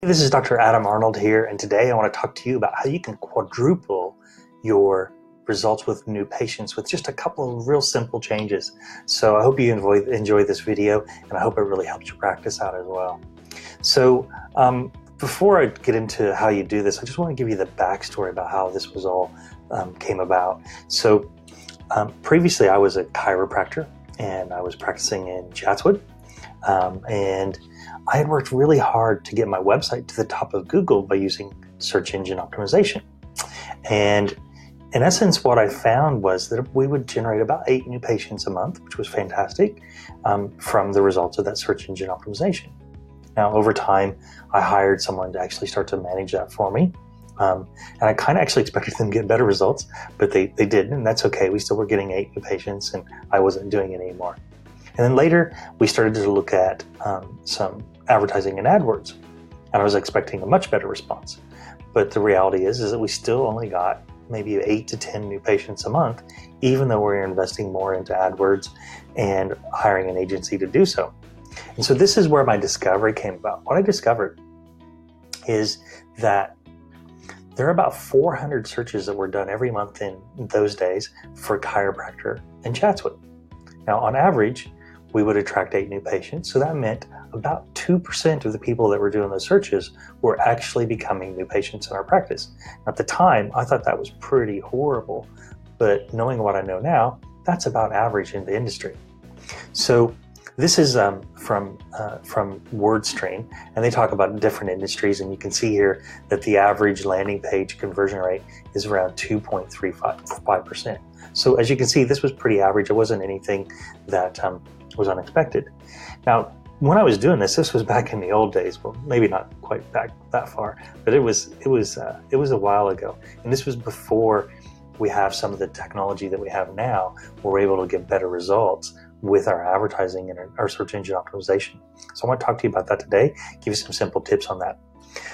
This is Dr. Adam Arnold here, and today I want to talk to you about how you can quadruple your results with new patients with just a couple of real simple changes. So I hope you enjoy this video, and I hope it really helps your practice out as well. So before I get into how you do this, I just want to give you the backstory about how this was all came about. So previously I was a chiropractor, and I was practicing in Chatswood, and I had worked really hard to get my website to the top of Google by using search engine optimization. And in essence, what I found was that we would generate about 8 new patients a month, which was fantastic, from the results of that search engine optimization. Now, over time, I hired someone to actually start to manage that for me. And I kind of actually expected them to get better results, but they didn't, and that's okay. We still were getting 8 new patients, and I wasn't doing it anymore. And then later, we started to look at some advertising in AdWords, and I was expecting a much better response. But the reality is that we still only got maybe 8 to 10 new patients a month, even though we're investing more into AdWords and hiring an agency to do so. And so this is where my discovery came about. What I discovered is that there are about 400 searches that were done every month in those days for chiropractor in Chatswood. Now, on average, we would attract 8 new patients, so that meant about 2% of the people that were doing those searches were actually becoming new patients in our practice. At the time, I thought that was pretty horrible, but knowing what I know now, that's about average in the industry. So this is from WordStream, and they talk about different industries, and you can see here that the average landing page conversion rate is around 2.35%. So as you can see, this was pretty average. It wasn't anything that was unexpected. Now, when I was doing this was back in the old days. Well, maybe not quite back that far, but it was a while ago. And this was before we have some of the technology that we have now, where we're able to get better results with our advertising and our search engine optimization. So I want to talk to you about that today, give you some simple tips on that.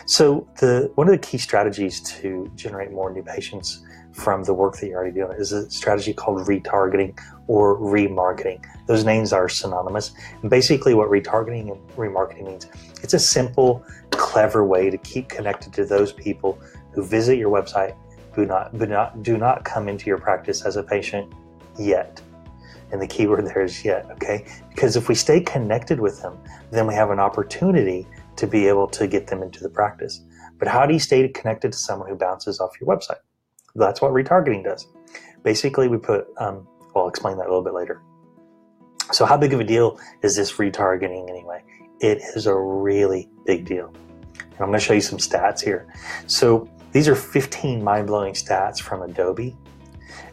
So one of the key strategies to generate more new patients from the work that you're already doing is a strategy called retargeting or remarketing. Those names are synonymous. And basically what retargeting and remarketing means, it's a simple, clever way to keep connected to those people who visit your website, who do not come into your practice as a patient yet. And the key word there is yet, okay? Because if we stay connected with them, then we have an opportunity to be able to get them into the practice. But how do you stay connected to someone who bounces off your website? That's what retargeting does. Basically, we put, well, I'll explain that a little bit later. So how big of a deal is this retargeting anyway? It is a really big deal. And I'm going to show you some stats here. So these are 15 mind-blowing stats from Adobe.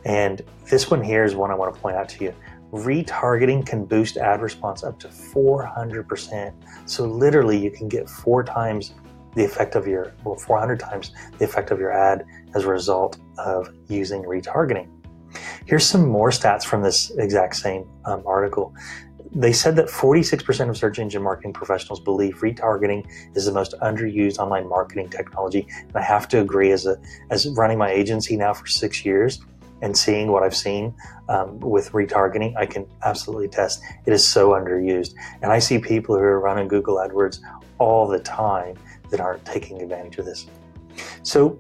And this one here is one I want to point out to you. Retargeting can boost ad response up to 400%. So literally you can get 400 times the effect of your ad as a result of using retargeting. Here's some more stats from this exact same article. They said that 46% of search engine marketing professionals believe retargeting is the most underused online marketing technology. And I have to agree, as running my agency now for 6 years and seeing what I've seen with retargeting, I can absolutely attest it is so underused. And I see people who are running Google AdWords all the time that aren't taking advantage of this. So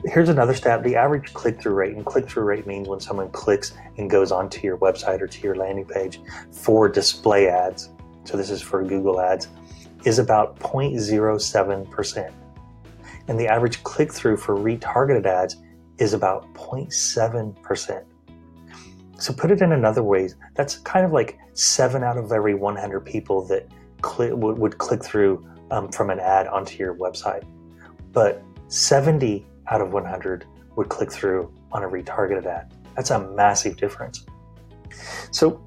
here's another stat, the average click-through rate. And click-through rate means when someone clicks and goes onto your website or to your landing page for display ads, so this is for Google ads, is about 0.07%. And the average click-through for retargeted ads is about 0.7%. So put it in another way, that's kind of like 7 out of every 100 people that would click through from an ad onto your website. But 70 out of 100 would click through on a retargeted ad. That's a massive difference. So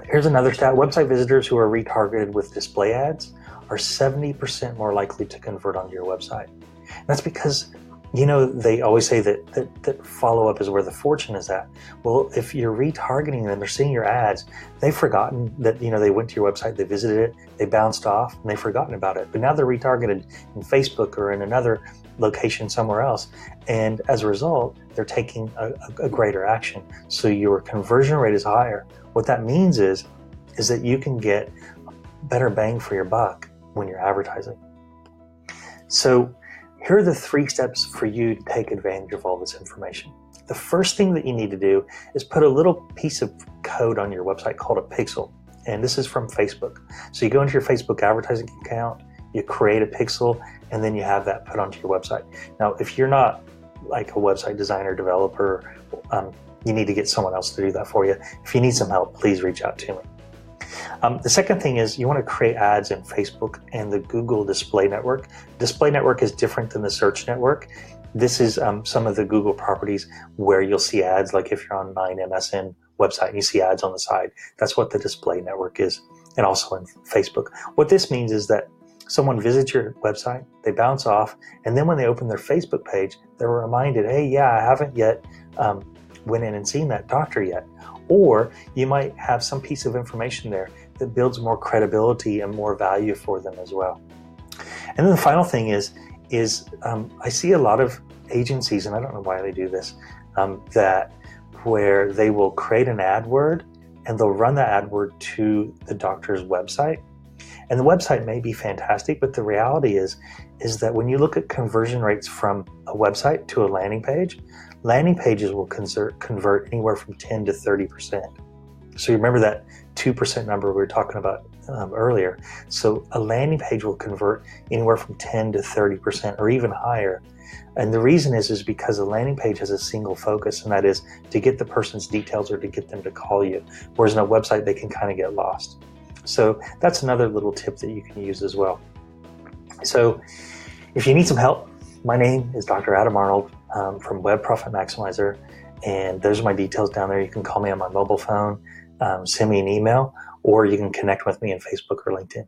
here's another stat. Website visitors who are retargeted with display ads are 70% more likely to convert onto your website. And that's because, you know, they always say that follow-up is where the fortune is at. Well, if you're retargeting them, they're seeing your ads, they've forgotten that, you know, they went to your website, they visited it, they bounced off, and they've forgotten about it. But now they're retargeted in Facebook or in another location somewhere else. And as a result, they're taking a greater action. So your conversion rate is higher. What that means is that you can get better bang for your buck when you're advertising. So here are the 3 steps for you to take advantage of all this information. The first thing that you need to do is put a little piece of code on your website called a pixel. And this is from Facebook. So you go into your Facebook advertising account, you create a pixel, and then you have that put onto your website. Now, if you're not like a website designer, developer, you need to get someone else to do that for you. If you need some help, please reach out to me. The second thing is you want to create ads in Facebook and the Google Display Network. Display Network is different than the Search Network. This is some of the Google properties where you'll see ads, like if you're on 9MSN website and you see ads on the side. That's what the Display Network is, and also in Facebook. What this means is that someone visits your website, they bounce off, and then when they open their Facebook page, they're reminded, hey, yeah, I haven't yet went in and seen that doctor yet. Or you might have some piece of information there that builds more credibility and more value for them as well. And then the final thing is I see a lot of agencies, and I don't know why they do this, that where they will create an AdWord and they'll run the AdWord to the doctor's website. And the website may be fantastic, but the reality is that when you look at conversion rates from a website to a landing pages will convert anywhere from 10 to 30%. So you remember that 2% number we were talking about earlier. So a landing page will convert anywhere from 10 to 30% or even higher. And the reason is because a landing page has a single focus, and that is to get the person's details or to get them to call you. Whereas in a website, they can kind of get lost. So that's another little tip that you can use as well. So if you need some help, my name is Dr. Adam Arnold from Web Profit Maximizer, and those are my details down there. You can call me on my mobile phone, send me an email, or you can connect with me on Facebook or LinkedIn.